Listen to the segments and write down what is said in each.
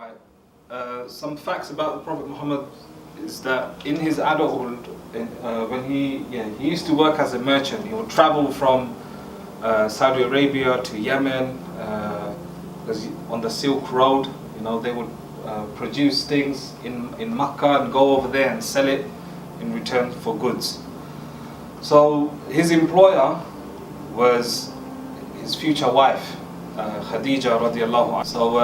Right. Some facts about the Prophet Muhammad is that in his adulthood, when he used to work as a merchant. He would travel from Saudi Arabia to Yemen, on the Silk Road. You know, they would produce things in Makkah and go over there and sell it in return for goods. So his employer was his future wife, Khadija radiallahu anha. So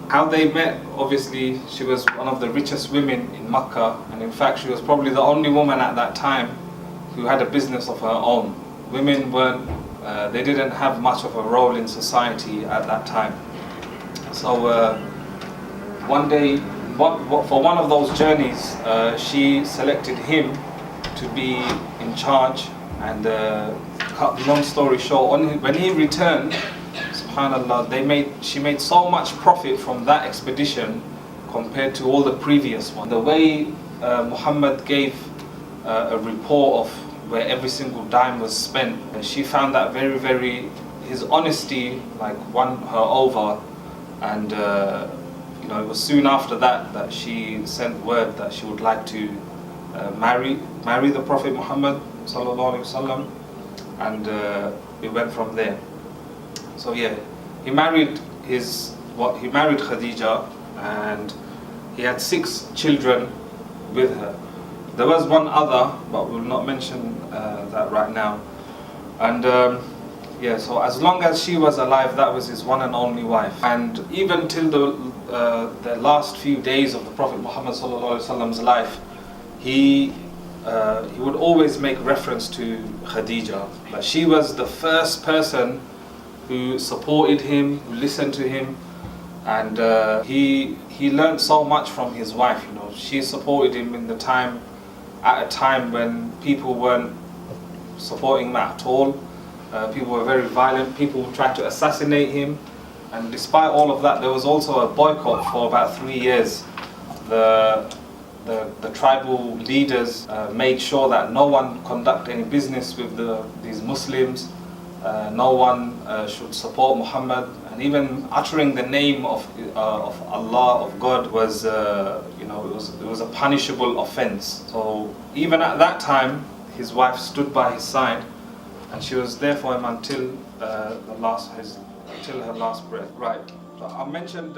how they met, obviously she was one of the richest women in Makkah, and in fact she was probably the only woman at that time who had a business of her own. Women weren't, they didn't have much of a role in society at that time. So one day, for one of those journeys, she selected him to be in charge, and cut the long story short, when he returned, subhanallah, she made so much profit from that expedition compared to all the previous ones. The way Muhammad gave a report of where every single dime was spent, she found that very, very, his honesty won her over, and it was soon after that she sent word that she would like to marry the Prophet Muhammad sallallahu alaihi wasallam, and we went from there. So yeah, he married Khadija, and he had 6 children with her. There was one other, but we'll not mention that right now. And so as long as she was alive, that was his one and only wife. And even till the last few days of the Prophet Muhammad sallallahu alaihi wasallam's life, he would always make reference to Khadija. But she was the first person who supported him, who listened to him, and he learned so much from his wife. You know, she supported him at a time when people weren't supporting him at all. People were very violent. People tried to assassinate him, and despite all of that, there was also a boycott for about 3 years. The tribal leaders made sure that no one conduct any business with these Muslims. No one should support Muhammad, and even uttering the name of Allah, of God, was it was a punishable offense. So even at that time, his wife stood by his side, and she was there for him until her last breath. Right. So I mentioned